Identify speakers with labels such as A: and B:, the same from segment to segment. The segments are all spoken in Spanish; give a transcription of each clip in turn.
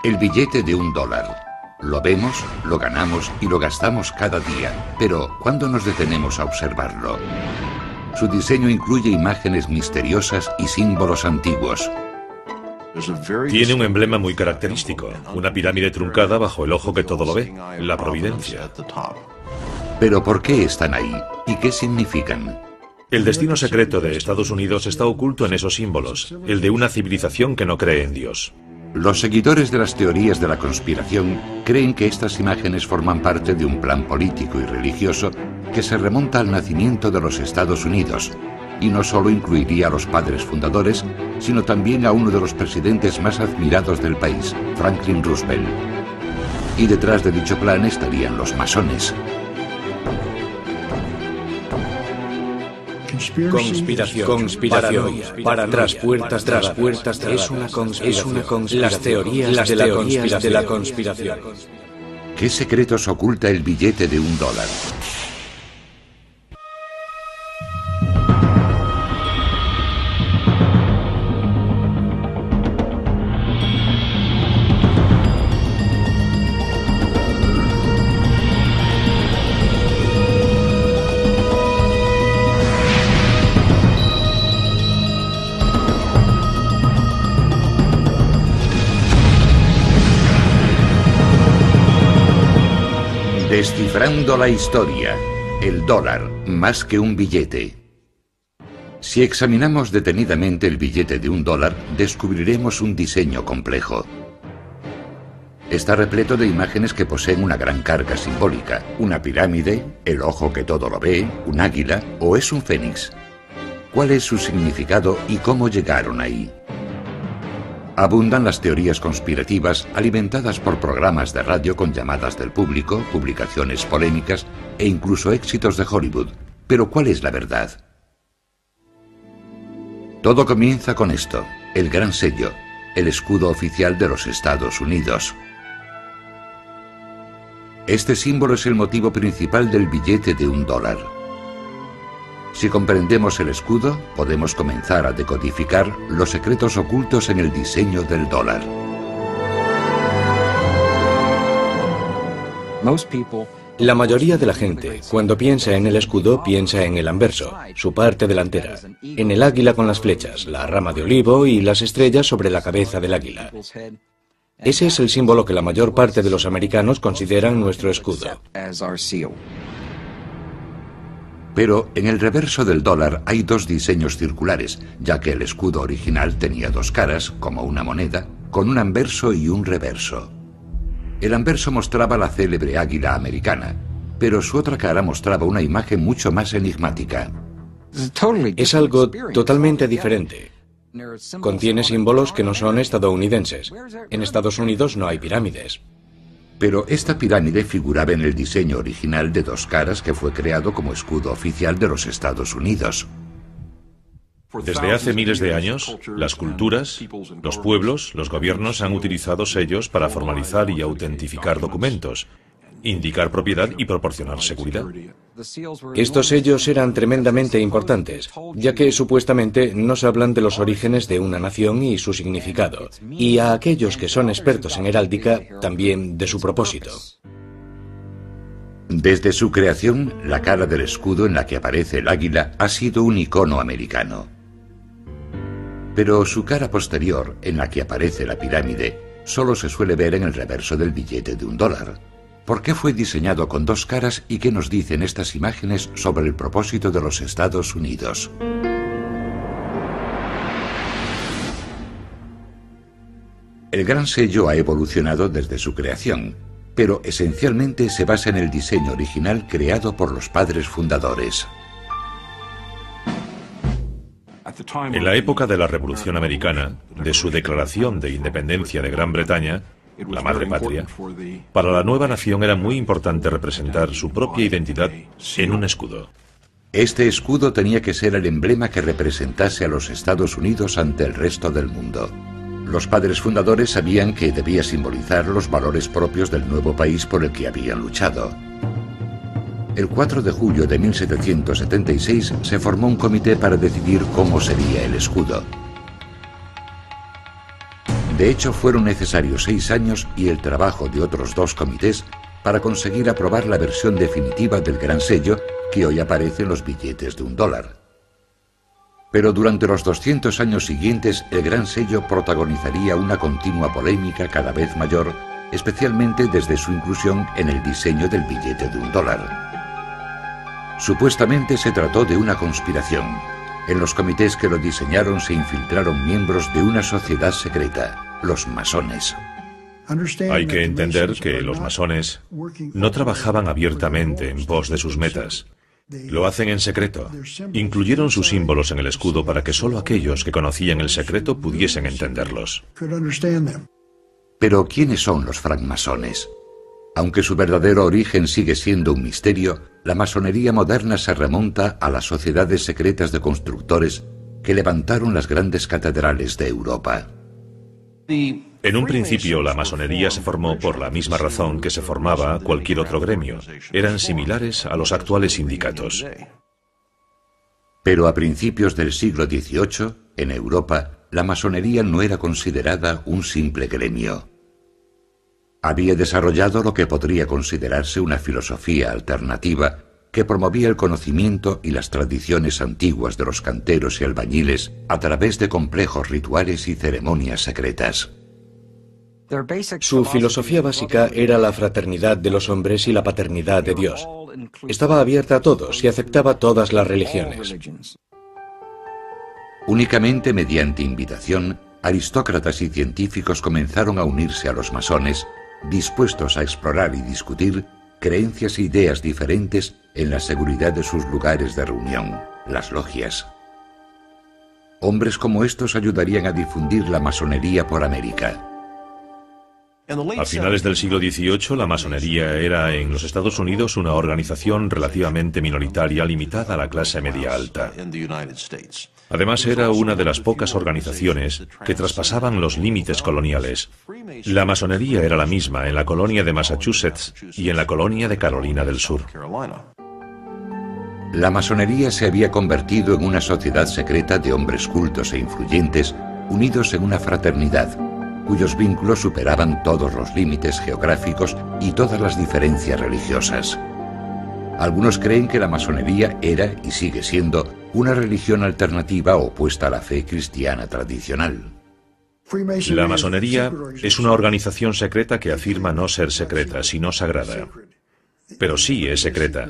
A: El billete de $1. Lo vemos, lo ganamos y lo gastamos cada día. Pero, ¿cuándo nos detenemos a observarlo? Su diseño incluye imágenes misteriosas y símbolos antiguos.
B: Tiene un emblema muy característico, una pirámide truncada bajo el ojo que todo lo ve, la providencia.
A: Pero ¿por qué están ahí? ¿Y qué significan?
B: El destino secreto de Estados Unidos está oculto en esos símbolos, el de una civilización que no cree en Dios.
A: Los seguidores de las teorías de la conspiración creen que estas imágenes forman parte de un plan político y religioso que se remonta al nacimiento de los Estados Unidos, y no solo incluiría a los padres fundadores, sino también a uno de los presidentes más admirados del país, Franklin Roosevelt. Y detrás de dicho plan estarían los masones.
C: Conspiración, tras puertas, es una conspiración. Las teorías de la conspiración.
A: ¿Qué secretos oculta el billete de $1? Descifrando la historia, el dólar, más que un billete. Si examinamos detenidamente el billete de $1, descubriremos un diseño complejo. Está repleto de imágenes que poseen una gran carga simbólica. Una pirámide, el ojo que todo lo ve, un águila o es un fénix. ¿Cuál es su significado y cómo llegaron ahí? Abundan las teorías conspirativas alimentadas por programas de radio con llamadas del público, publicaciones polémicas e incluso éxitos de Hollywood. Pero ¿cuál es la verdad? Todo comienza con esto, el gran sello, el escudo oficial de los Estados Unidos. Este símbolo es el motivo principal del billete de $1. Si comprendemos el escudo, podemos comenzar a decodificar los secretos ocultos en el diseño del dólar.
C: La mayoría de la gente, cuando piensa en el escudo, piensa en el anverso, su parte delantera, en el águila con las flechas, la rama de olivo y las estrellas sobre la cabeza del águila. Ese es el símbolo que la mayor parte de los americanos consideran nuestro escudo.
A: Pero en el reverso del dólar hay dos diseños circulares, ya que el escudo original tenía dos caras, como una moneda, con un anverso y un reverso. El anverso mostraba la célebre águila americana, pero su otra cara mostraba una imagen mucho más enigmática.
C: Es algo totalmente diferente. Contiene símbolos que no son estadounidenses. En Estados Unidos no hay pirámides.
A: Pero esta pirámide figuraba en el diseño original de dos caras que fue creado como escudo oficial de los Estados Unidos.
B: Desde hace miles de años, las culturas, los pueblos, los gobiernos han utilizado sellos para formalizar y autentificar documentos, indicar propiedad y proporcionar seguridad.
C: Estos sellos eran tremendamente importantes, ya que supuestamente nos hablan de los orígenes de una nación y su significado, y a aquellos que son expertos en heráldica, también de su propósito.
A: Desde su creación, la cara del escudo en la que aparece el águila ha sido un icono americano. Pero su cara posterior, en la que aparece la pirámide, solo se suele ver en el reverso del billete de $1. ¿Por qué fue diseñado con dos caras y qué nos dicen estas imágenes sobre el propósito de los Estados Unidos? El gran sello ha evolucionado desde su creación, pero esencialmente se basa en el diseño original creado por los padres fundadores.
B: En la época de la Revolución Americana, de su declaración de independencia de Gran Bretaña, la madre patria, para la nueva nación era muy importante representar su propia identidad en un escudo.
A: Este escudo tenía que ser el emblema que representase a los Estados Unidos ante el resto del mundo. Los padres fundadores sabían que debía simbolizar los valores propios del nuevo país por el que habían luchado. El 4 de julio de 1776 se formó un comité para decidir cómo sería el escudo. De hecho, fueron necesarios 6 años y el trabajo de otros 2 comités para conseguir aprobar la versión definitiva del Gran Sello que hoy aparece en los billetes de $1. Pero durante los 200 años siguientes, el Gran Sello protagonizaría una continua polémica cada vez mayor, especialmente desde su inclusión en el diseño del billete de $1. Supuestamente se trató de una conspiración. En los comités que lo diseñaron se infiltraron miembros de una sociedad secreta, los masones.
B: Hay que entender que los masones no trabajaban abiertamente en pos de sus metas. Lo hacen en secreto. Incluyeron sus símbolos en el escudo para que solo aquellos que conocían el secreto pudiesen entenderlos.
A: Pero, ¿quiénes son los francmasones? Aunque su verdadero origen sigue siendo un misterio, la masonería moderna se remonta a las sociedades secretas de constructores que levantaron las grandes catedrales de Europa.
B: En un principio, la masonería se formó por la misma razón que se formaba cualquier otro gremio. Eran similares a los actuales sindicatos.
A: Pero a principios del siglo XVIII, en Europa, la masonería no era considerada un simple gremio. Había desarrollado lo que podría considerarse una filosofía alternativa que promovía el conocimiento y las tradiciones antiguas de los canteros y albañiles a través de complejos rituales y ceremonias secretas.
C: Su filosofía básica era la fraternidad de los hombres y la paternidad de Dios. Estaba abierta a todos y aceptaba todas las religiones.
A: Únicamente mediante invitación, aristócratas y científicos comenzaron a unirse a los masones, dispuestos a explorar y discutir creencias e ideas diferentes en la seguridad de sus lugares de reunión, las logias. Hombres como estos ayudarían a difundir la masonería por América.
B: A finales del siglo XVIII, la masonería era en los Estados Unidos una organización relativamente minoritaria limitada a la clase media alta. Además, era una de las pocas organizaciones que traspasaban los límites coloniales. La masonería era la misma en la colonia de Massachusetts y en la colonia de Carolina del Sur.
A: La masonería se había convertido en una sociedad secreta de hombres cultos e influyentes unidos en una fraternidad, cuyos vínculos superaban todos los límites geográficos y todas las diferencias religiosas. Algunos creen que la masonería era y sigue siendo una religión alternativa opuesta a la fe cristiana tradicional.
B: La masonería es una organización secreta que afirma no ser secreta, sino sagrada. Pero sí es secreta.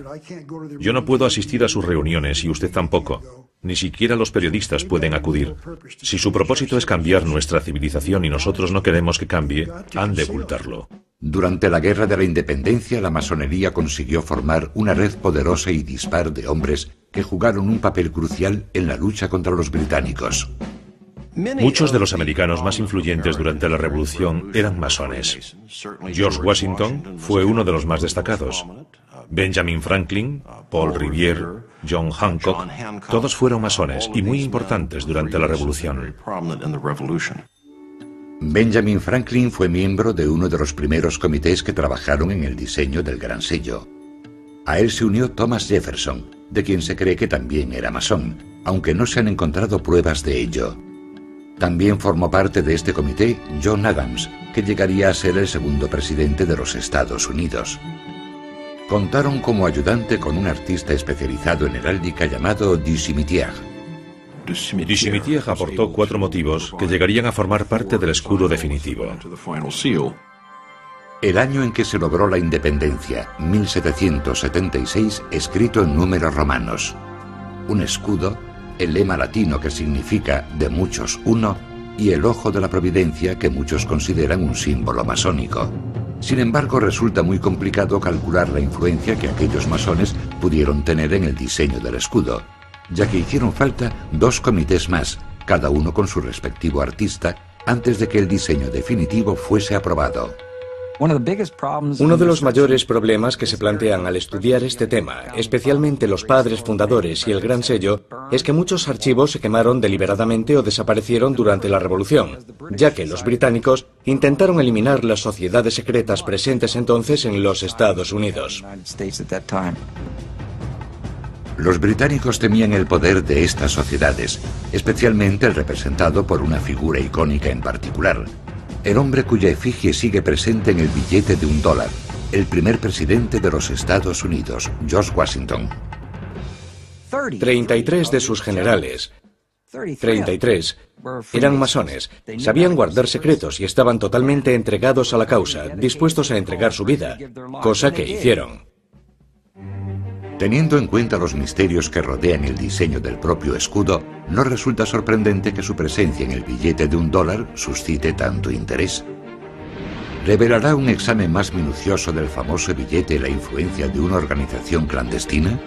B: Yo no puedo asistir a sus reuniones y usted tampoco. Ni siquiera los periodistas pueden acudir. Si su propósito es cambiar nuestra civilización y nosotros no queremos que cambie, han de ocultarlo.
A: Durante la Guerra de la Independencia, la masonería consiguió formar una red poderosa y dispar de hombres que jugaron un papel crucial en la lucha contra los británicos.
B: Muchos de los americanos más influyentes durante la Revolución eran masones. George Washington fue uno de los más destacados. Benjamin Franklin, Paul Revere, John Hancock, todos fueron masones y muy importantes durante la Revolución.
A: Benjamin Franklin fue miembro de uno de los primeros comités que trabajaron en el diseño del Gran Sello. A él se unió Thomas Jefferson, de quien se cree que también era masón, aunque no se han encontrado pruebas de ello. También formó parte de este comité John Adams, que llegaría a ser el segundo presidente de los Estados Unidos. Contaron como ayudante con un artista especializado en heráldica llamado Du Cimetière.
B: Du Cimetière aportó 4 motivos que llegarían a formar parte del escudo definitivo.
A: El año en que se logró la independencia, 1776, escrito en números romanos. Un escudo, el lema latino que significa de muchos uno, y el ojo de la providencia que muchos consideran un símbolo masónico. Sin embargo, resulta muy complicado calcular la influencia que aquellos masones pudieron tener en el diseño del escudo, ya que hicieron falta 2 comités más, cada uno con su respectivo artista, antes de que el diseño definitivo fuese aprobado.
C: Uno de los mayores problemas que se plantean al estudiar este tema, especialmente los padres fundadores y el Gran Sello, es que muchos archivos se quemaron deliberadamente o desaparecieron durante la Revolución, ya que los británicos intentaron eliminar las sociedades secretas presentes entonces en los Estados Unidos.
A: Los británicos temían el poder de estas sociedades, especialmente el representado por una figura icónica en particular, el hombre cuya efigie sigue presente en el billete de $1, el primer presidente de los Estados Unidos, George Washington.
C: 33 de sus generales, 33, eran masones, sabían guardar secretos y estaban totalmente entregados a la causa, dispuestos a entregar su vida, cosa que hicieron.
A: Teniendo en cuenta los misterios que rodean el diseño del propio escudo, no resulta sorprendente que su presencia en el billete de $1 suscite tanto interés. ¿Revelará un examen más minucioso del famoso billete la influencia de una organización clandestina?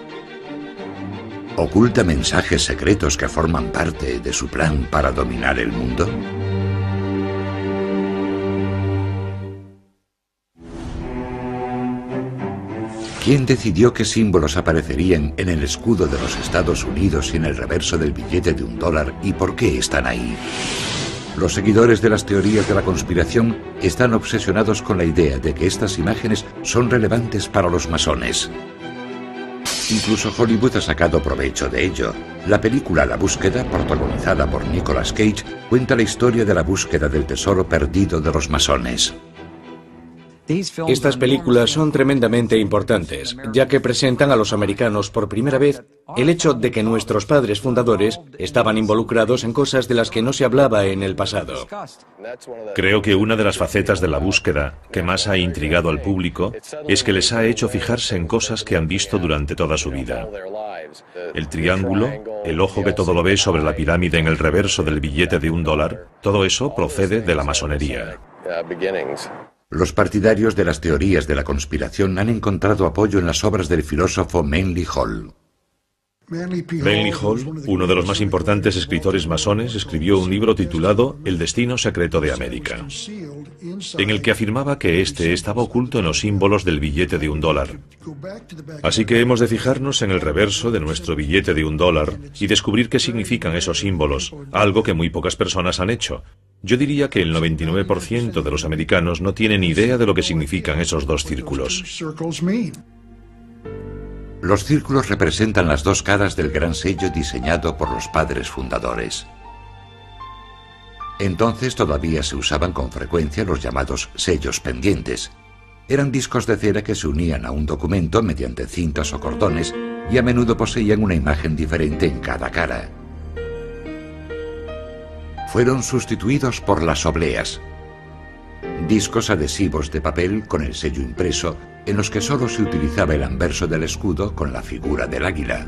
A: ¿Oculta mensajes secretos que forman parte de su plan para dominar el mundo? ¿Quién decidió qué símbolos aparecerían en el escudo de los Estados Unidos y en el reverso del billete de $1 y por qué están ahí? Los seguidores de las teorías de la conspiración están obsesionados con la idea de que estas imágenes son relevantes para los masones. Incluso Hollywood ha sacado provecho de ello. La película La Búsqueda, protagonizada por Nicolas Cage, cuenta la historia de la búsqueda del tesoro perdido de los masones.
C: Estas películas son tremendamente importantes, ya que presentan a los americanos por primera vez el hecho de que nuestros padres fundadores estaban involucrados en cosas de las que no se hablaba en el pasado.
B: Creo que una de las facetas de La Búsqueda que más ha intrigado al público es que les ha hecho fijarse en cosas que han visto durante toda su vida. El triángulo, el ojo que todo lo ve sobre la pirámide en el reverso del billete de $1, todo eso procede de la masonería.
A: Los partidarios de las teorías de la conspiración han encontrado apoyo en las obras del filósofo Manly Hall.
B: Manly Hall, uno de los más importantes escritores masones, escribió un libro titulado El destino secreto de América, en el que afirmaba que este estaba oculto en los símbolos del billete de $1. Así que hemos de fijarnos en el reverso de nuestro billete de $1 y descubrir qué significan esos símbolos, algo que muy pocas personas han hecho. Yo diría que el 99% de los americanos no tienen idea de lo que significan esos dos círculos.
A: Los círculos representan las dos caras del gran sello diseñado por los padres fundadores. Entonces todavía se usaban con frecuencia los llamados sellos pendientes. Eran discos de cera que se unían a un documento mediante cintas o cordones y a menudo poseían una imagen diferente en cada cara. Fueron sustituidos por las obleas, discos adhesivos de papel con el sello impreso en los que solo se utilizaba el anverso del escudo con la figura del águila.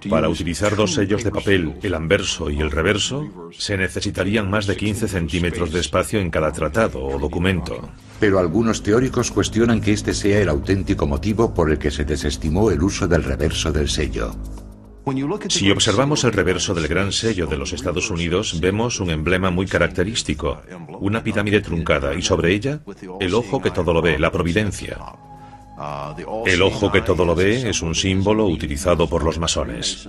B: Para utilizar dos sellos de papel, el anverso y el reverso, se necesitarían más de 15 centímetros de espacio en cada tratado o documento.
A: Pero algunos teóricos cuestionan que este sea el auténtico motivo por el que se desestimó el uso del reverso del sello.
B: Si observamos el reverso del gran sello de los Estados Unidos, vemos un emblema muy característico, una pirámide truncada y sobre ella el ojo que todo lo ve, la providencia. El ojo que todo lo ve es un símbolo utilizado por los masones.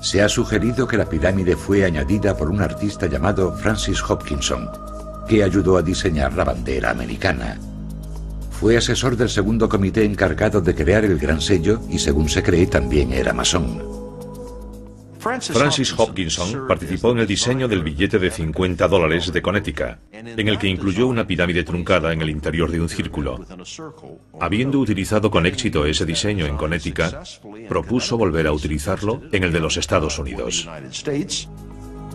A: Se ha sugerido que la pirámide fue añadida por un artista llamado Francis Hopkinson, que ayudó a diseñar la bandera americana. Fue asesor del segundo comité encargado de crear el gran sello y, según se cree, también era masón.
B: Francis Hopkinson participó en el diseño del billete de $50 de Connecticut, en el que incluyó una pirámide truncada en el interior de un círculo. Habiendo utilizado con éxito ese diseño en Connecticut, propuso volver a utilizarlo en el de los Estados Unidos.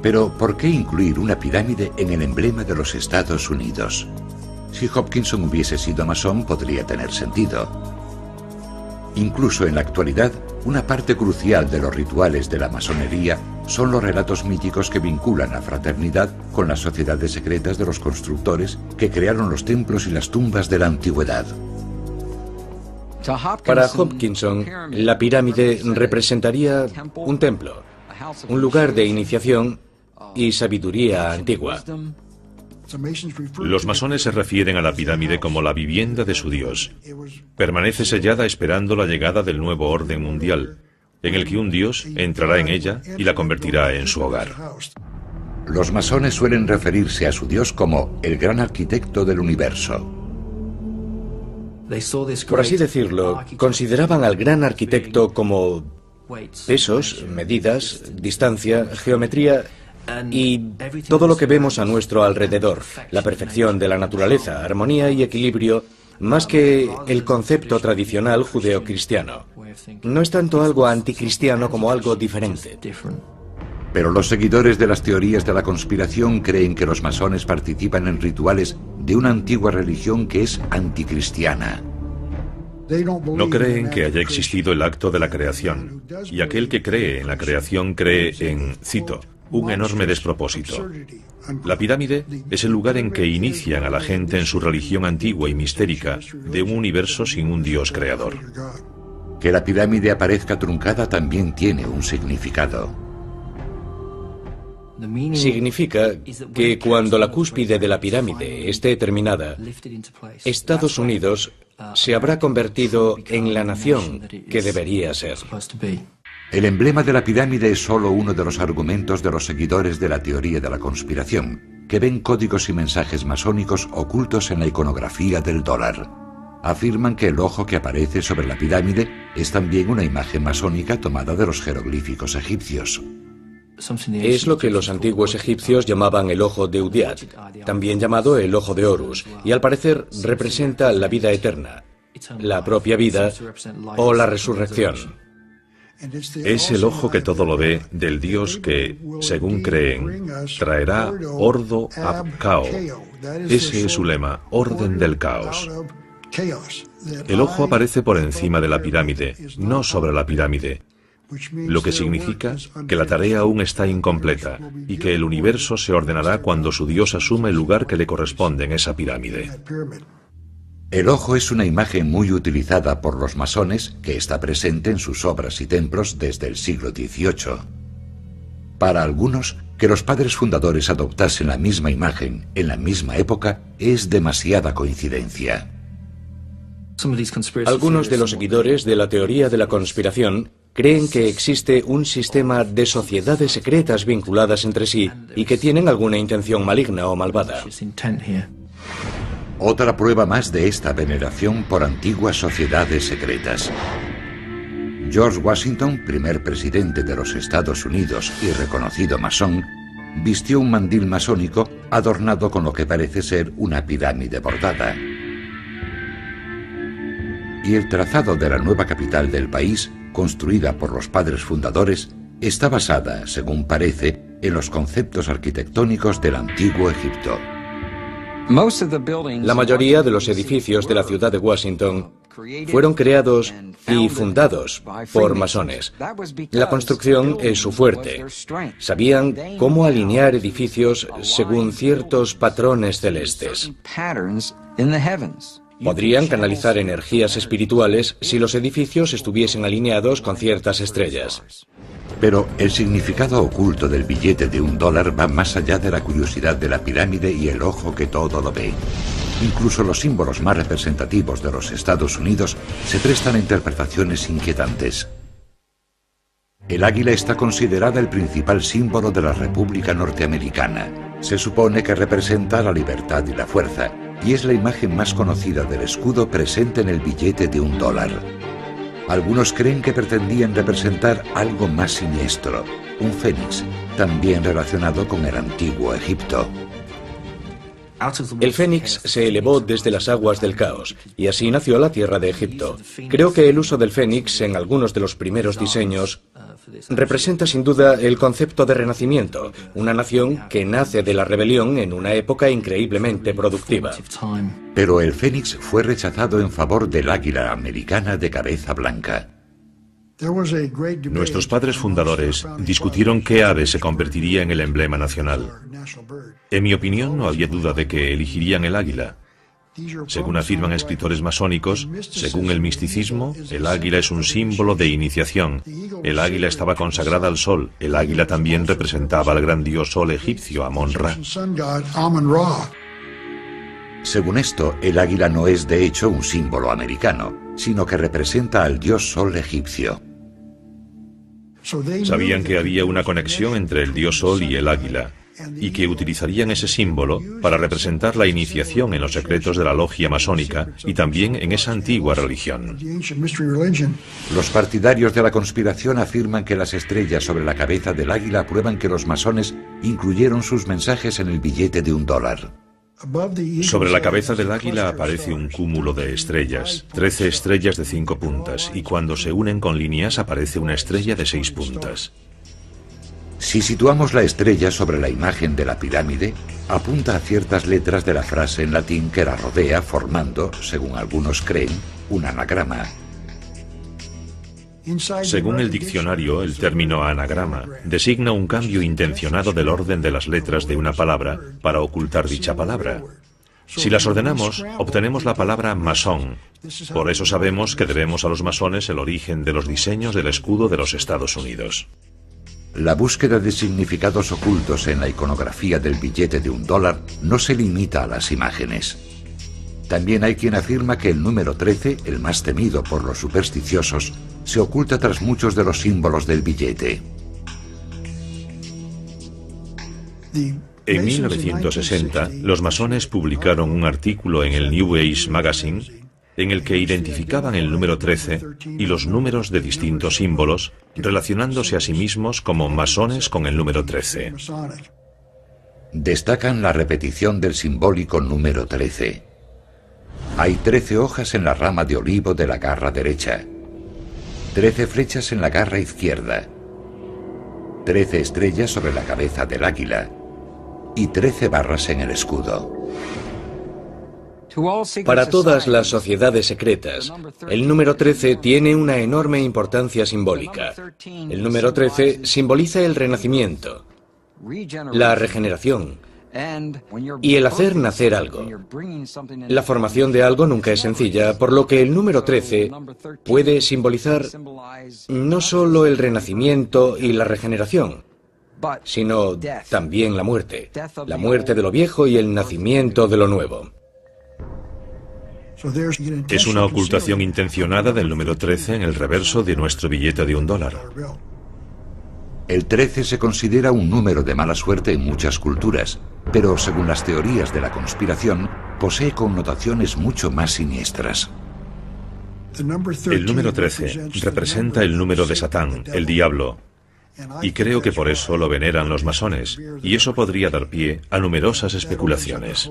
A: Pero, ¿por qué incluir una pirámide en el emblema de los Estados Unidos? Si Hopkinson hubiese sido masón, podría tener sentido. Incluso en la actualidad, una parte crucial de los rituales de la masonería son los relatos míticos que vinculan la fraternidad con las sociedades secretas de los constructores que crearon los templos y las tumbas de la antigüedad.
C: Para Hopkinson, la pirámide representaría un templo, un lugar de iniciación y sabiduría antigua.
B: Los masones se refieren a la pirámide como la vivienda de su Dios. Permanece sellada esperando la llegada del nuevo orden mundial, en el que un Dios entrará en ella y la convertirá en su hogar.
A: Los masones suelen referirse a su Dios como el gran arquitecto del universo.
C: Por así decirlo, consideraban al gran arquitecto como pesos, medidas, distancia, geometría Y todo lo que vemos a nuestro alrededor, la perfección de la naturaleza, armonía y equilibrio, más que el concepto tradicional judeocristiano. No es tanto algo anticristiano como algo diferente.
A: Pero los seguidores de las teorías de la conspiración creen que los masones participan en rituales de una antigua religión que es anticristiana.
B: No creen que haya existido el acto de la creación, y aquel que cree en la creación cree en, cito, un enorme despropósito. La pirámide es el lugar en que inician a la gente en su religión antigua y mistérica de un universo sin un Dios creador.
A: Que la pirámide aparezca truncada también tiene un significado.
C: Significa que cuando la cúspide de la pirámide esté terminada, Estados Unidos se habrá convertido en la nación que debería ser.
A: El emblema de la pirámide es solo uno de los argumentos de los seguidores de la teoría de la conspiración, que ven códigos y mensajes masónicos ocultos en la iconografía del dólar. Afirman que el ojo que aparece sobre la pirámide es también una imagen masónica tomada de los jeroglíficos egipcios.
C: Es lo que los antiguos egipcios llamaban el ojo de Udiat, también llamado el ojo de Horus, y al parecer representa la vida eterna, la propia vida o la resurrección.
B: Es el ojo que todo lo ve del Dios que, según creen, traerá ordo ab cao. Ese es su lema, orden del caos. El ojo aparece por encima de la pirámide, no sobre la pirámide, lo que significa que la tarea aún está incompleta y que el universo se ordenará cuando su Dios asuma el lugar que le corresponde en esa pirámide.
A: El ojo es una imagen muy utilizada por los masones que está presente en sus obras y templos desde el siglo XVIII. Para algunos, que los padres fundadores adoptasen la misma imagen en la misma época es demasiada coincidencia.
C: Algunos de los seguidores de la teoría de la conspiración creen que existe un sistema de sociedades secretas vinculadas entre sí y que tienen alguna intención maligna o malvada.
A: Otra prueba más de esta veneración por antiguas sociedades secretas. George Washington, primer presidente de los Estados Unidos y reconocido masón, vistió un mandil masónico adornado con lo que parece ser una pirámide bordada. Y el trazado de la nueva capital del país, construida por los padres fundadores, está basada, según parece, en los conceptos arquitectónicos del antiguo Egipto.
C: La mayoría de los edificios de la ciudad de Washington fueron creados y fundados por masones. La construcción es su fuerte. Sabían cómo alinear edificios según ciertos patrones celestes. Podrían canalizar energías espirituales si los edificios estuviesen alineados con ciertas estrellas.
A: Pero el significado oculto del billete de $1 va más allá de la curiosidad de la pirámide y el ojo que todo lo ve. Incluso los símbolos más representativos de los Estados Unidos se prestan a interpretaciones inquietantes. El águila está considerada el principal símbolo de la República Norteamericana. Se supone que representa la libertad y la fuerza, y es la imagen más conocida del escudo presente en el billete de $1. Algunos creen que pretendían representar algo más siniestro, un fénix, también relacionado con el antiguo Egipto.
C: El fénix se elevó desde las aguas del caos, y así nació la tierra de Egipto. Creo que el uso del fénix en algunos de los primeros diseños representa sin duda el concepto de renacimiento, una nación que nace de la rebelión en una época increíblemente productiva.
A: Pero el fénix fue rechazado en favor del águila americana de cabeza blanca.
B: Nuestros padres fundadores discutieron qué ave se convertiría en el emblema nacional. En mi opinión, no había duda de que elegirían el águila. Según afirman escritores masónicos, según el misticismo, el águila es un símbolo de iniciación. El águila estaba consagrada al sol. El águila también representaba al gran dios sol egipcio, Amon-Ra.
A: Según esto, el águila no es de hecho un símbolo americano, sino que representa al dios sol egipcio.
B: Sabían que había una conexión entre el dios sol y el águila, y que utilizarían ese símbolo para representar la iniciación en los secretos de la logia masónica y también en esa antigua religión.
A: Los partidarios de la conspiración afirman que las estrellas sobre la cabeza del águila prueban que los masones incluyeron sus mensajes en el billete de $1.
B: Sobre la cabeza del águila aparece un cúmulo de estrellas, 13 estrellas de 5 puntas, y cuando se unen con líneas aparece una estrella de 6 puntas.
A: Si situamos la estrella sobre la imagen de la pirámide, apunta a ciertas letras de la frase en latín que la rodea, formando, según algunos creen, un anagrama.
B: Según el diccionario, el término anagrama designa un cambio intencionado del orden de las letras de una palabra para ocultar dicha palabra. Si las ordenamos, obtenemos la palabra masón. Por eso sabemos que debemos a los masones el origen de los diseños del escudo de los Estados Unidos.
A: La búsqueda de significados ocultos en la iconografía del billete de $1 no se limita a las imágenes. También hay quien afirma que el número 13, el más temido por los supersticiosos, se oculta tras muchos de los símbolos del billete.
B: En 1960, los masones publicaron un artículo en el New Age Magazine en el que identificaban el número 13 y los números de distintos símbolos, relacionándose a sí mismos como masones con el número 13.
A: Destacan la repetición del simbólico número 13. Hay 13 hojas en la rama de olivo de la garra derecha, 13 flechas en la garra izquierda, 13 estrellas sobre la cabeza del águila y 13 barras en el escudo.
C: Para todas las sociedades secretas, el número 13 tiene una enorme importancia simbólica. El número 13 simboliza el renacimiento, la regeneración y el hacer nacer algo. La formación de algo nunca es sencilla, por lo que el número 13 puede simbolizar no solo el renacimiento y la regeneración, sino también la muerte de lo viejo y el nacimiento de lo nuevo.
B: Es una ocultación intencionada del número 13 en el reverso de nuestro billete de $1.
A: El 13 se considera un número de mala suerte en muchas culturas, pero según las teorías de la conspiración, posee connotaciones mucho más siniestras.
B: El número 13 representa el número de Satán, el diablo, y creo que por eso lo veneran los masones, y eso podría dar pie a numerosas especulaciones.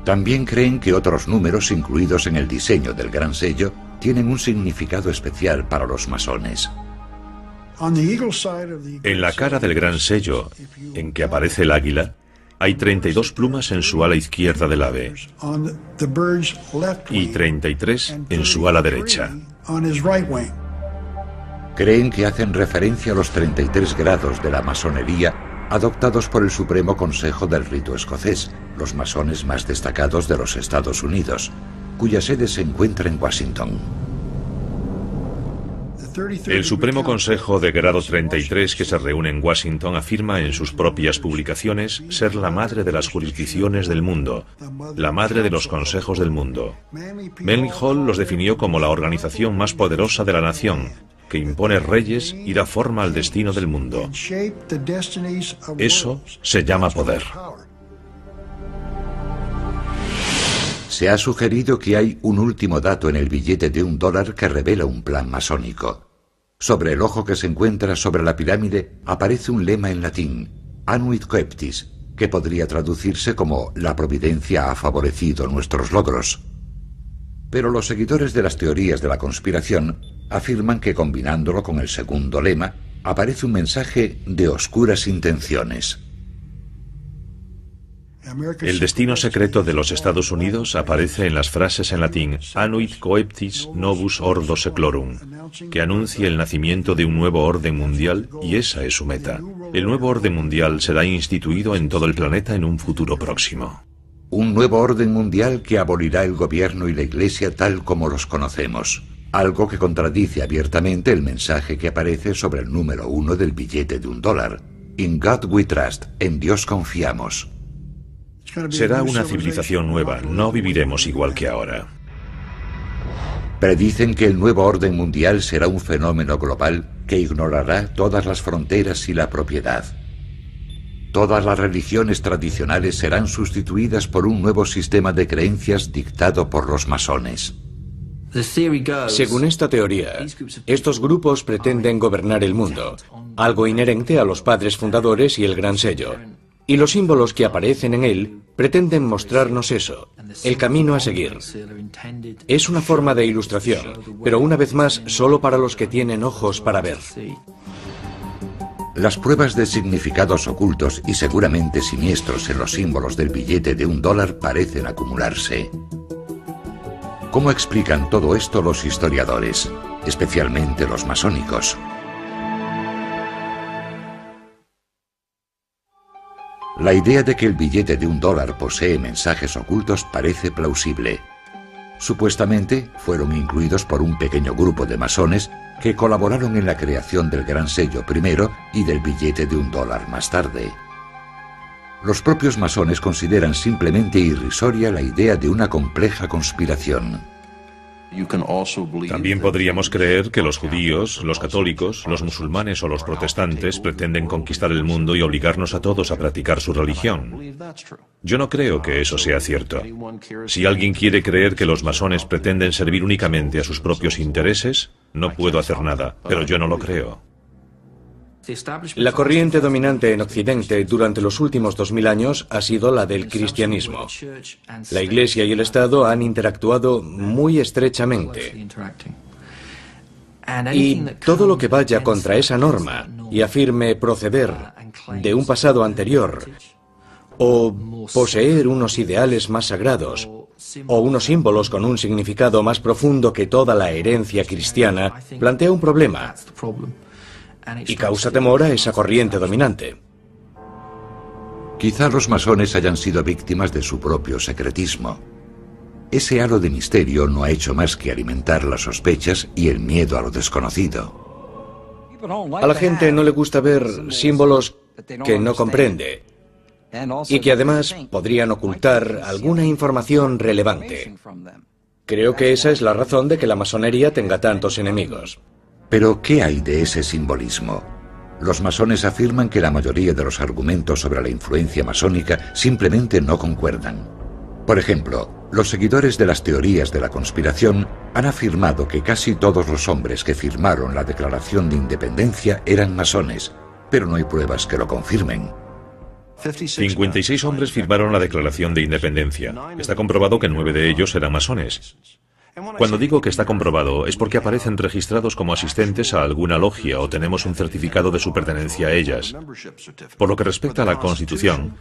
A: También creen que otros números incluidos en el diseño del gran sello tienen un significado especial para los masones.
B: En la cara del gran sello, en que aparece el águila, hay 32 plumas en su ala izquierda del ave y 33 en su ala derecha.
A: Creen que hacen referencia a los 33 grados de la masonería adoptados por el Supremo Consejo del Rito Escocés, los masones más destacados de los Estados Unidos, cuya sede se encuentra en Washington.
B: El Supremo Consejo de Grado 33 que se reúne en Washington afirma en sus propias publicaciones ser la madre de las jurisdicciones del mundo, la madre de los consejos del mundo. Manly Hall los definió como la organización más poderosa de la nación, que impone reyes y da forma al destino del mundo. Eso se llama poder.
A: Se ha sugerido que hay un último dato en el billete de $1 que revela un plan masónico. Sobre el ojo que se encuentra sobre la pirámide aparece un lema en latín, Anuit Coeptis, que podría traducirse como la providencia ha favorecido nuestros logros. Pero los seguidores de las teorías de la conspiración afirman que combinándolo con el segundo lema aparece un mensaje de oscuras intenciones.
B: El destino secreto de los Estados Unidos aparece en las frases en latín Anuit Coeptis Novus Ordo Seclorum, que anuncia el nacimiento de un nuevo orden mundial, y esa es su meta. El nuevo orden mundial será instituido en todo el planeta en un futuro próximo.
A: Un nuevo orden mundial que abolirá el gobierno y la Iglesia tal como los conocemos, algo que contradice abiertamente el mensaje que aparece sobre el número 1 del billete de $1. In God we trust, en Dios confiamos.
B: Será una civilización nueva, no viviremos igual que ahora.
A: Predicen que el nuevo orden mundial será un fenómeno global que ignorará todas las fronteras y la propiedad. Todas las religiones tradicionales serán sustituidas por un nuevo sistema de creencias dictado por los masones.
C: Según esta teoría, estos grupos pretenden gobernar el mundo, algo inherente a los padres fundadores y el Gran Sello. Y los símbolos que aparecen en él pretenden mostrarnos eso, el camino a seguir. Es una forma de ilustración, pero una vez más solo para los que tienen ojos para ver.
A: Las pruebas de significados ocultos y seguramente siniestros en los símbolos del billete de $1 parecen acumularse. ¿Cómo explican todo esto los historiadores, especialmente los masónicos? La idea de que el billete de $1 posee mensajes ocultos parece plausible. Supuestamente fueron incluidos por un pequeño grupo de masones que colaboraron en la creación del Gran Sello primero y del billete de $1 más tarde. Los propios masones consideran simplemente irrisoria la idea de una compleja conspiración.
B: También podríamos creer que los judíos, los católicos, los musulmanes o los protestantes pretenden conquistar el mundo y obligarnos a todos a practicar su religión. Yo no creo que eso sea cierto. Si alguien quiere creer que los masones pretenden servir únicamente a sus propios intereses, no puedo hacer nada, pero yo no lo creo.
C: La corriente dominante en Occidente durante los últimos 2000 años ha sido la del cristianismo. La Iglesia y el Estado han interactuado muy estrechamente. Y todo lo que vaya contra esa norma y afirme proceder de un pasado anterior, o poseer unos ideales más sagrados, o unos símbolos con un significado más profundo que toda la herencia cristiana, plantea un problema y causa temor a esa corriente dominante.
A: Quizá los masones hayan sido víctimas de su propio secretismo. Ese halo de misterio no ha hecho más que alimentar las sospechas y el miedo a lo desconocido.
C: A la gente no le gusta ver símbolos que no comprende y que además podrían ocultar alguna información relevante. Creo que esa es la razón de que la masonería tenga tantos enemigos.
A: Pero, ¿qué hay de ese simbolismo? Los masones afirman que la mayoría de los argumentos sobre la influencia masónica simplemente no concuerdan. Por ejemplo, los seguidores de las teorías de la conspiración han afirmado que casi todos los hombres que firmaron la Declaración de Independencia eran masones, pero no hay pruebas que lo confirmen.
B: 56 hombres firmaron la Declaración de Independencia. Está comprobado que 9 de ellos eran masones. Cuando digo que está comprobado es porque aparecen registrados como asistentes a alguna logia o tenemos un certificado de su pertenencia a ellas. Por lo que respecta a la Constitución,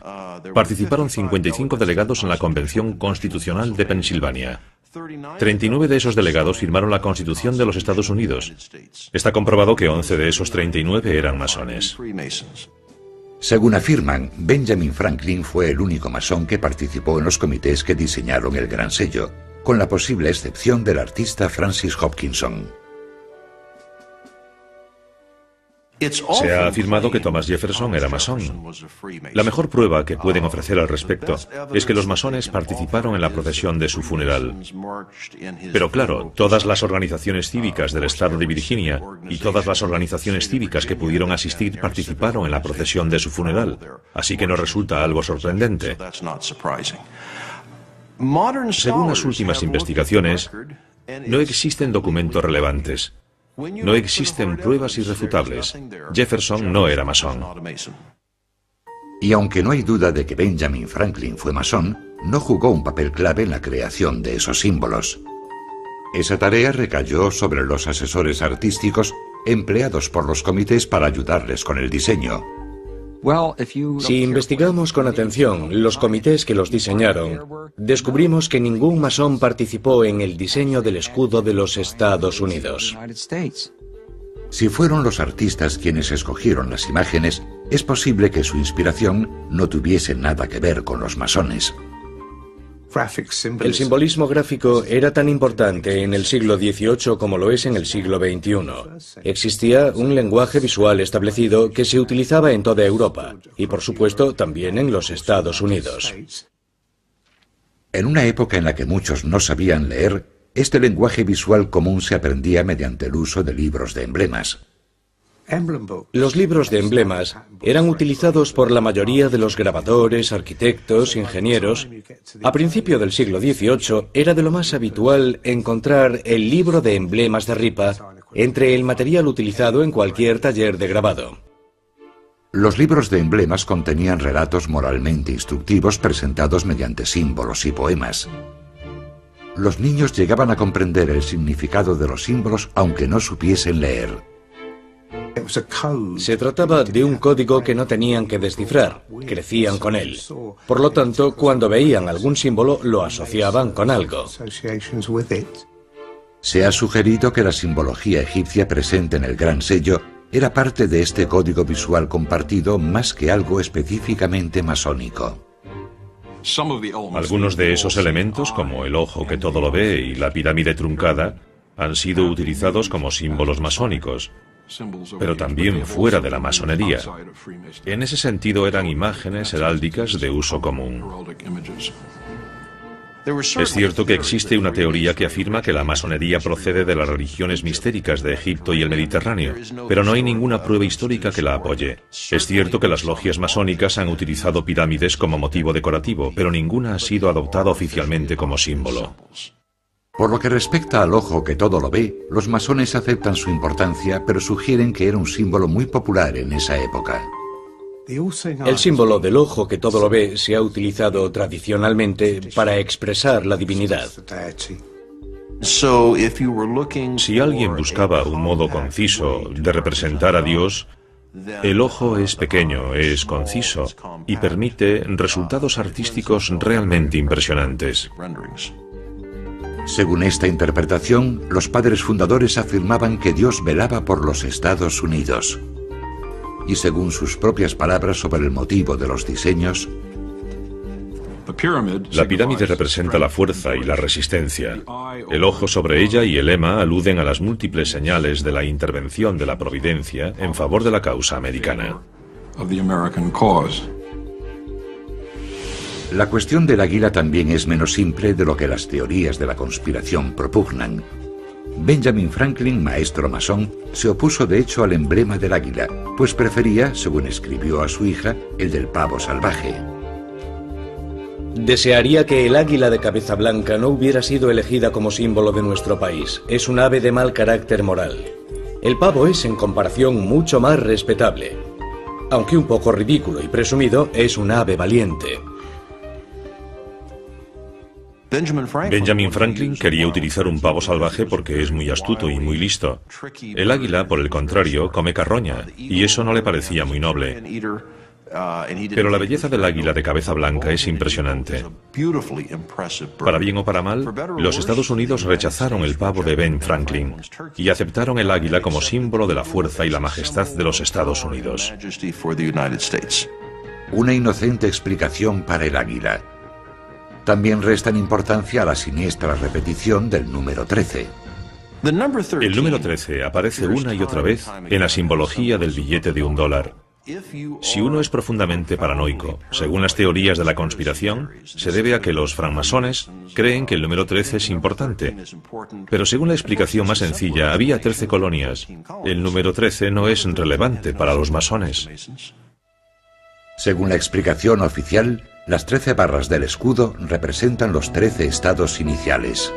B: participaron 55 delegados en la Convención Constitucional de Pensilvania. 39 de esos delegados firmaron la Constitución de los Estados Unidos. Está comprobado que 11 de esos 39 eran masones.
A: Según afirman, Benjamin Franklin fue el único masón que participó en los comités que diseñaron el Gran Sello, con la posible excepción del artista Francis Hopkinson.
B: Se ha afirmado que Thomas Jefferson era masón. La mejor prueba que pueden ofrecer al respecto es que los masones participaron en la procesión de su funeral. Pero claro, todas las organizaciones cívicas del estado de Virginia y todas las organizaciones cívicas que pudieron asistir participaron en la procesión de su funeral, así que no resulta algo sorprendente. Según las últimas investigaciones, no existen documentos relevantes. No existen pruebas irrefutables. Jefferson no era masón.
A: Y aunque no hay duda de que Benjamin Franklin fue masón, no jugó un papel clave en la creación de esos símbolos. Esa tarea recayó sobre los asesores artísticos empleados por los comités para ayudarles con el diseño.
C: Si investigamos con atención los comités que los diseñaron, descubrimos que ningún masón participó en el diseño del escudo de los Estados Unidos.
A: Si fueron los artistas quienes escogieron las imágenes, es posible que su inspiración no tuviese nada que ver con los masones.
C: El simbolismo gráfico era tan importante en el siglo XVIII como lo es en el siglo XXI. Existía un lenguaje visual establecido que se utilizaba en toda Europa y, por supuesto, también en los Estados Unidos.
A: En una época en la que muchos no sabían leer, este lenguaje visual común se aprendía mediante el uso de libros de emblemas.
C: Los libros de emblemas eran utilizados por la mayoría de los grabadores, arquitectos, ingenieros. A principio del siglo XVIII era de lo más habitual encontrar el libro de emblemas de ripa entre el material utilizado en cualquier taller de grabado.
A: Los libros de emblemas contenían relatos moralmente instructivos presentados mediante símbolos y poemas. Los niños llegaban a comprender el significado de los símbolos aunque no supiesen leer.
C: Se trataba de un código que no tenían que descifrar, crecían con él. Por lo tanto, cuando veían algún símbolo, lo asociaban con algo.
A: Se ha sugerido que la simbología egipcia presente en el Gran Sello era parte de este código visual compartido más que algo específicamente masónico.
B: Algunos de esos elementos, como el ojo que todo lo ve y la pirámide truncada, han sido utilizados como símbolos masónicos, pero también fuera de la masonería. En ese sentido eran imágenes heráldicas de uso común. Es cierto que existe una teoría que afirma que la masonería procede de las religiones mistéricas de Egipto y el Mediterráneo, pero no hay ninguna prueba histórica que la apoye. Es cierto que las logias masónicas han utilizado pirámides como motivo decorativo, pero ninguna ha sido adoptada oficialmente como símbolo.
A: Por lo que respecta al ojo que todo lo ve, los masones aceptan su importancia, pero sugieren que era un símbolo muy popular en esa época.
C: El símbolo del ojo que todo lo ve se ha utilizado tradicionalmente para expresar la divinidad.
B: Si alguien buscaba un modo conciso de representar a Dios, el ojo es pequeño, es conciso y permite resultados artísticos realmente impresionantes.
A: Según esta interpretación, los padres fundadores afirmaban que Dios velaba por los Estados Unidos. Y según sus propias palabras sobre el motivo de los diseños,
B: la pirámide representa la fuerza y la resistencia. El ojo sobre ella y el lema aluden a las múltiples señales de la intervención de la providencia en favor de la causa americana.
A: La cuestión del águila también es menos simple de lo que las teorías de la conspiración propugnan. Benjamin Franklin, maestro masón, se opuso de hecho al emblema del águila, pues prefería, según escribió a su hija, el del pavo salvaje.
C: Desearía que el águila de cabeza blanca no hubiera sido elegida como símbolo de nuestro país. Es un ave de mal carácter moral. El pavo es, en comparación, mucho más respetable. Aunque un poco ridículo y presumido, es un ave valiente.
B: Benjamin Franklin quería utilizar un pavo salvaje porque es muy astuto y muy listo. El águila, por el contrario, come carroña, y eso no le parecía muy noble. Pero la belleza del águila de cabeza blanca es impresionante. Para bien o para mal, los Estados Unidos rechazaron el pavo de Ben Franklin y aceptaron el águila como símbolo de la fuerza y la majestad de los Estados Unidos.
A: Una inocente explicación para el águila. También restan importancia a la siniestra repetición del número 13.
B: El número 13 aparece una y otra vez en la simbología del billete de $1. Si uno es profundamente paranoico, según las teorías de la conspiración, se debe a que los francmasones creen que el número 13 es importante. Pero según la explicación más sencilla, había 13 colonias. El número 13 no es relevante para los masones.
A: Según la explicación oficial, las 13 barras del escudo representan los 13 estados iniciales.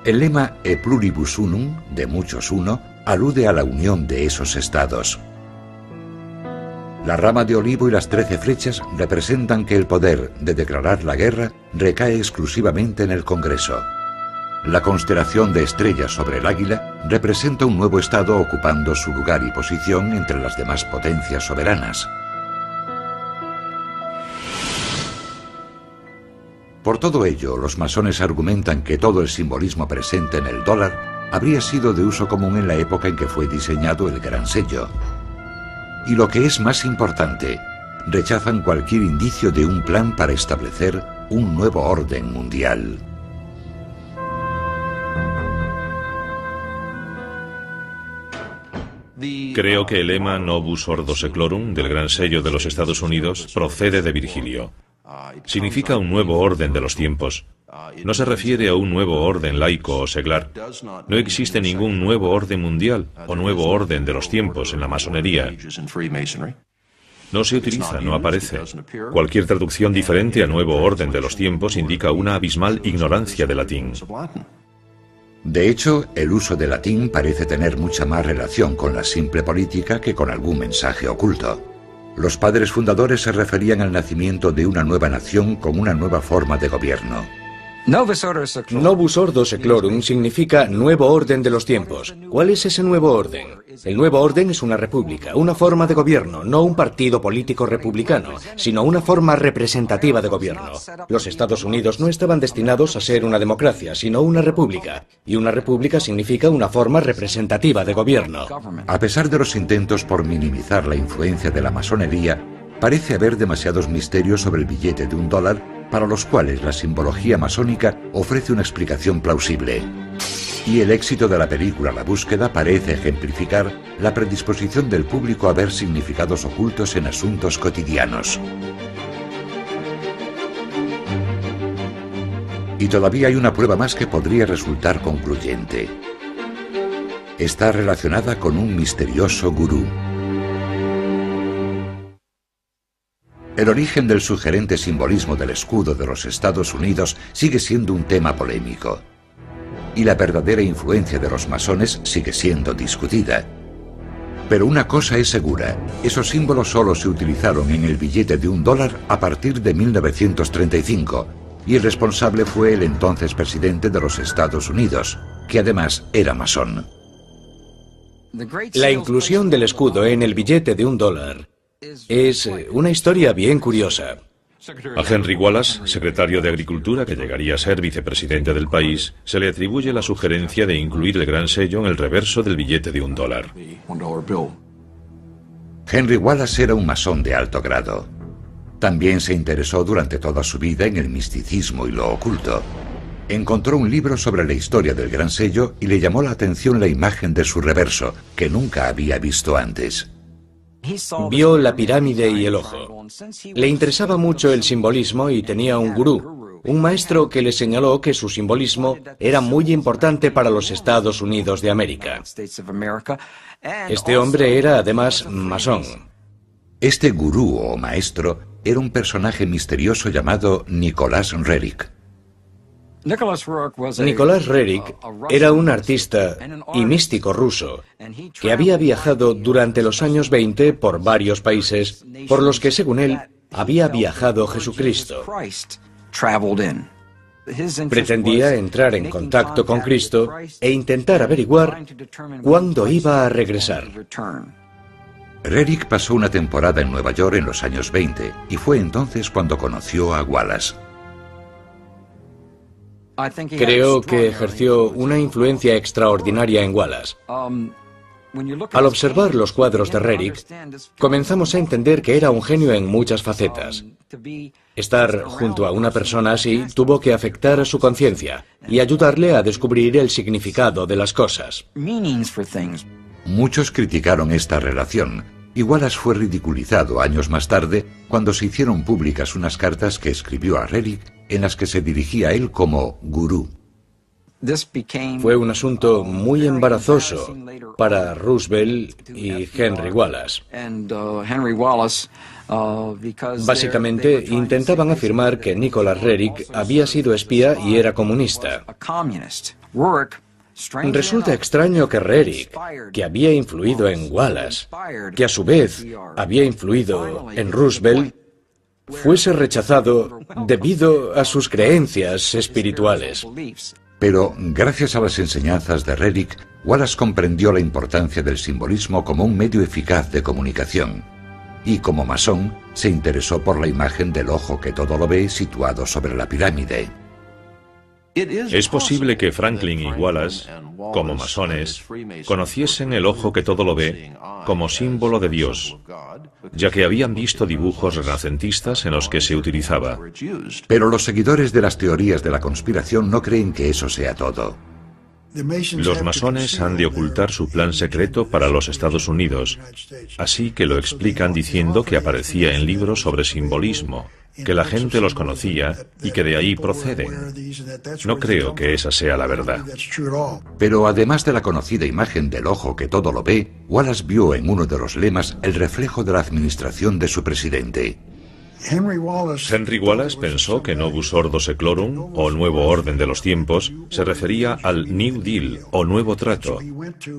A: El lema E pluribus unum, de muchos uno, alude a la unión de esos estados. La rama de olivo y las 13 flechas representan que el poder de declarar la guerra recae exclusivamente en el Congreso. La constelación de estrellas sobre el águila representa un nuevo estado ocupando su lugar y posición entre las demás potencias soberanas. Por todo ello, los masones argumentan que todo el simbolismo presente en el dólar habría sido de uso común en la época en que fue diseñado el Gran Sello. Y lo que es más importante, rechazan cualquier indicio de un plan para establecer un nuevo orden mundial.
B: Creo que el lema Novus Ordo Seclorum del Gran Sello de los Estados Unidos procede de Virgilio. Significa un nuevo orden de los tiempos. No se refiere a un nuevo orden laico o seglar. No existe ningún nuevo orden mundial o nuevo orden de los tiempos en la masonería. No se utiliza, no aparece. Cualquier traducción diferente a nuevo orden de los tiempos indica una abismal ignorancia de latín.
A: De hecho, el uso del latín parece tener mucha más relación con la simple política que con algún mensaje oculto. Los padres fundadores se referían al nacimiento de una nueva nación con una nueva forma de gobierno.
C: Novus Ordo Seclorum significa nuevo orden de los tiempos. ¿Cuál es ese nuevo orden? El nuevo orden es una república, una forma de gobierno, no un partido político republicano, sino una forma representativa de gobierno. Los Estados Unidos no estaban destinados a ser una democracia, sino una república. Y una república significa una forma representativa de gobierno.
A: A pesar de los intentos por minimizar la influencia de la masonería, parece haber demasiados misterios sobre el billete de $1 para los cuales la simbología masónica ofrece una explicación plausible. Y el éxito de la película La Búsqueda parece ejemplificar la predisposición del público a ver significados ocultos en asuntos cotidianos. Y todavía hay una prueba más que podría resultar concluyente. Está relacionada con un misterioso gurú. El origen del sugerente simbolismo del escudo de los Estados Unidos sigue siendo un tema polémico. Y la verdadera influencia de los masones sigue siendo discutida. Pero una cosa es segura, esos símbolos solo se utilizaron en el billete de $1 a partir de 1935, y el responsable fue el entonces presidente de los Estados Unidos, que además era masón.
C: La inclusión del escudo en el billete de $1 es una historia bien curiosa.
B: A Henry Wallace, secretario de Agricultura, que llegaría a ser vicepresidente del país, se le atribuye la sugerencia de incluir el gran sello en el reverso del billete de $1.
A: Henry Wallace era un masón de alto grado. También se interesó durante toda su vida en el misticismo y lo oculto. Encontró un libro sobre la historia del gran sello y le llamó la atención la imagen de su reverso, que nunca había visto antes.
C: Vio la pirámide y el ojo. Le interesaba mucho el simbolismo y tenía un gurú, un maestro que le señaló que su simbolismo era muy importante para los Estados Unidos de América. Este hombre era además masón.
A: Este gurú o maestro era un personaje misterioso llamado Nicholas Roerich.
C: Nicholas Roerich era un artista y místico ruso que había viajado durante los años 20 por varios países por los que, según él, había viajado Jesucristo. Pretendía entrar en contacto con Cristo e intentar averiguar cuándo iba a regresar.
A: Roerich pasó una temporada en Nueva York en los años 20 y fue entonces cuando conoció a Wallace.
C: Creo que ejerció una influencia extraordinaria en Wallace. Al observar los cuadros de Roerich, comenzamos a entender que era un genio en muchas facetas. Estar junto a una persona así tuvo que afectar a su conciencia y ayudarle a descubrir el significado de las cosas.
A: Muchos criticaron esta relación, y Wallace fue ridiculizado años más tarde cuando se hicieron públicas unas cartas que escribió a Roerich en las que se dirigía a él como gurú.
C: Fue un asunto muy embarazoso para Roosevelt y Henry Wallace. Básicamente, intentaban afirmar que Nicholas Roerich había sido espía y era comunista. Resulta extraño que Roerich, que había influido en Wallace, que a su vez había influido en Roosevelt, fuese rechazado debido a sus creencias espirituales.
A: Pero, gracias a las enseñanzas de Roerich, Wallace comprendió la importancia del simbolismo como un medio eficaz de comunicación. Y como masón, se interesó por la imagen del ojo que todo lo ve situado sobre la pirámide.
B: Es posible que Franklin y Wallace, como masones, conociesen el ojo que todo lo ve como símbolo de Dios, ya que habían visto dibujos renacentistas en los que se utilizaba.
A: Pero los seguidores de las teorías de la conspiración no creen que eso sea todo.
B: Los masones han de ocultar su plan secreto para los Estados Unidos, así que lo explican diciendo que aparecía en libros sobre simbolismo, que la gente los conocía y que de ahí proceden. No creo que esa sea la verdad.
A: Pero además de la conocida imagen del ojo que todo lo ve, Wallace vio en uno de los lemas el reflejo de la administración de su presidente.
B: Henry Wallace pensó que Novus Ordo Seclorum, o Nuevo Orden de los Tiempos, se refería al New Deal, o Nuevo Trato.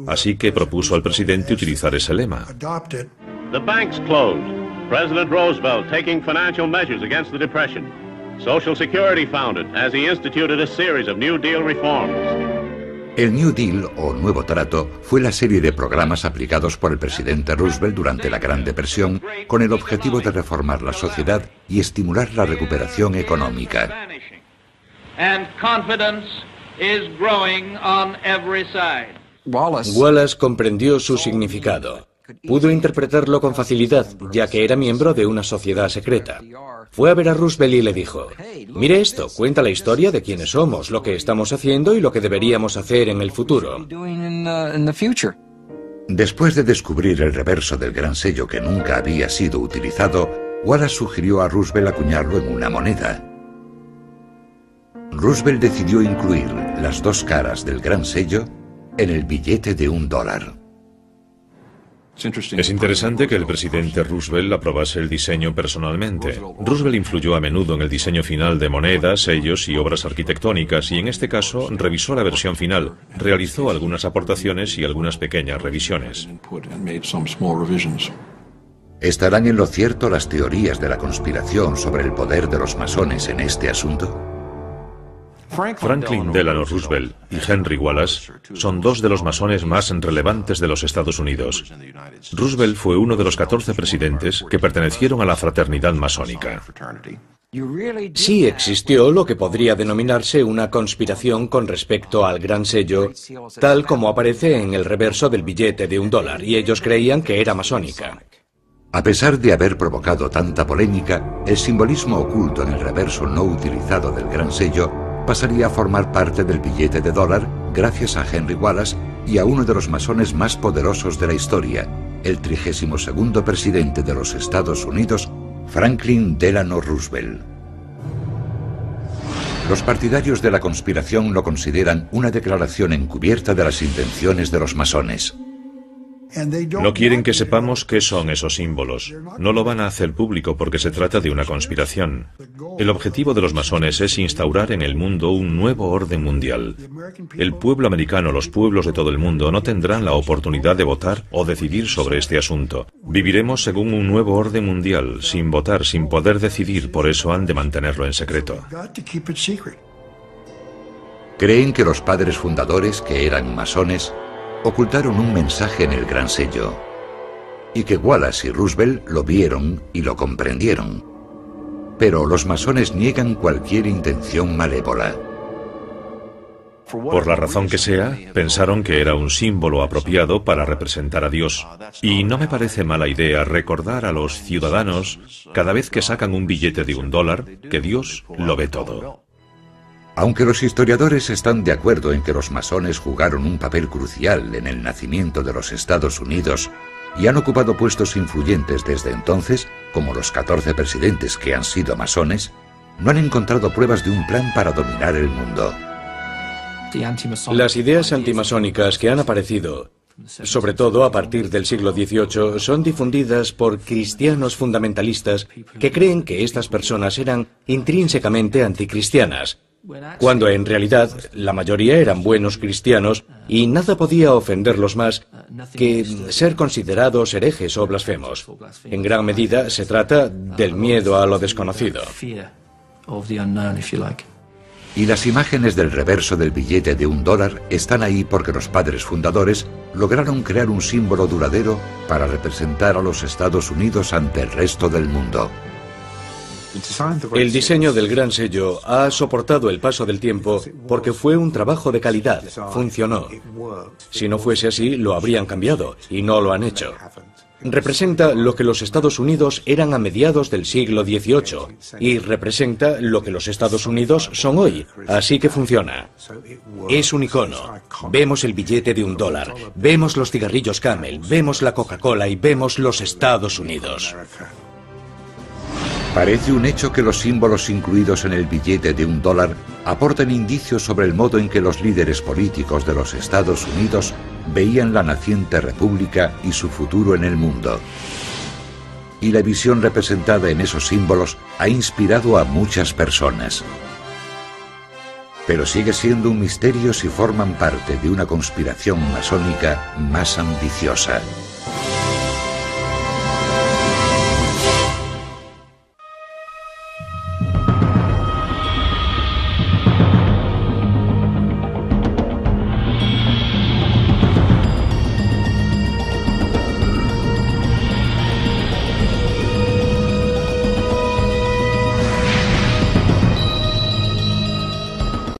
B: Así que propuso al presidente utilizar ese lema.
D: The banks closed. President Roosevelt taking financial measures against the Depression. Social Security founded as he instituted a series of New Deal reforms.
A: El New Deal, o Nuevo Trato, fue la serie de programas aplicados por el presidente Roosevelt durante la Gran Depresión con el objetivo de reformar la sociedad y estimular la recuperación económica.
C: Wallace comprendió su significado. Pudo interpretarlo con facilidad, ya que era miembro de una sociedad secreta. Fue a ver a Roosevelt y le dijo: mire esto, cuenta la historia de quiénes somos, lo que estamos haciendo y lo que deberíamos hacer en el futuro.
A: Después de descubrir el reverso del gran sello que nunca había sido utilizado, Wallace sugirió a Roosevelt acuñarlo en una moneda. Roosevelt decidió incluir las dos caras del gran sello en el billete de $1.
B: Es interesante que el presidente Roosevelt aprobase el diseño personalmente. Roosevelt influyó a menudo en el diseño final de monedas, sellos y obras arquitectónicas, y en este caso revisó la versión final, realizó algunas aportaciones y algunas pequeñas revisiones.
A: ¿Estarán en lo cierto las teorías de la conspiración sobre el poder de los masones en este asunto?
B: Franklin Delano Roosevelt y Henry Wallace son dos de los masones más relevantes de los Estados Unidos. Roosevelt fue uno de los 14 presidentes que pertenecieron a la fraternidad masónica.
C: Sí existió lo que podría denominarse una conspiración con respecto al gran sello, tal como aparece en el reverso del billete de $1, y ellos creían que era masónica.
A: A pesar de haber provocado tanta polémica, el simbolismo oculto en el reverso no utilizado del gran sello pasaría a formar parte del billete de $1 gracias a Henry Wallace y a uno de los masones más poderosos de la historia, el 32º presidente de los Estados Unidos, Franklin Delano Roosevelt. Los partidarios de la conspiración lo consideran una declaración encubierta de las intenciones de los masones.
B: No quieren que sepamos qué son esos símbolos. No lo van a hacer público porque se trata de una conspiración. El objetivo de los masones es instaurar en el mundo un nuevo orden mundial. El pueblo americano, los pueblos de todo el mundo, no tendrán la oportunidad de votar o decidir sobre este asunto. Viviremos según un nuevo orden mundial, sin votar, sin poder decidir, por eso han de mantenerlo en secreto.
A: Creen que los padres fundadores, que eran masones, ocultaron un mensaje en el gran sello, y que Wallace y Roosevelt lo vieron y lo comprendieron. Pero los masones niegan cualquier intención malévola.
B: Por la razón que sea, pensaron que era un símbolo apropiado para representar a Dios. Y no me parece mala idea recordar a los ciudadanos, cada vez que sacan un billete de $1, que Dios lo ve todo.
A: Aunque los historiadores están de acuerdo en que los masones jugaron un papel crucial en el nacimiento de los Estados Unidos y han ocupado puestos influyentes desde entonces, como los 14 presidentes que han sido masones, no han encontrado pruebas de un plan para dominar el mundo.
C: Las ideas antimasónicas que han aparecido, sobre todo a partir del siglo XVIII, son difundidas por cristianos fundamentalistas que creen que estas personas eran intrínsecamente anticristianas, cuando en realidad la mayoría eran buenos cristianos y nada podía ofenderlos más que ser considerados herejes o blasfemos. En gran medida se trata del miedo a lo desconocido.
A: Y las imágenes del reverso del billete de $1 están ahí porque los padres fundadores lograron crear un símbolo duradero para representar a los Estados Unidos ante el resto del mundo.
C: El diseño del gran sello ha soportado el paso del tiempo porque fue un trabajo de calidad, funcionó. Si no fuese así, lo habrían cambiado, y no lo han hecho. Representa lo que los Estados Unidos eran a mediados del siglo XVIII, y representa lo que los Estados Unidos son hoy, así que funciona. Es un icono. Vemos el billete de $1, vemos los cigarrillos Camel, vemos la Coca-Cola y vemos los Estados Unidos.
A: Parece un hecho que los símbolos incluidos en el billete de $1 aportan indicios sobre el modo en que los líderes políticos de los Estados Unidos veían la naciente república y su futuro en el mundo. Y la visión representada en esos símbolos ha inspirado a muchas personas. Pero sigue siendo un misterio si forman parte de una conspiración masónica más ambiciosa.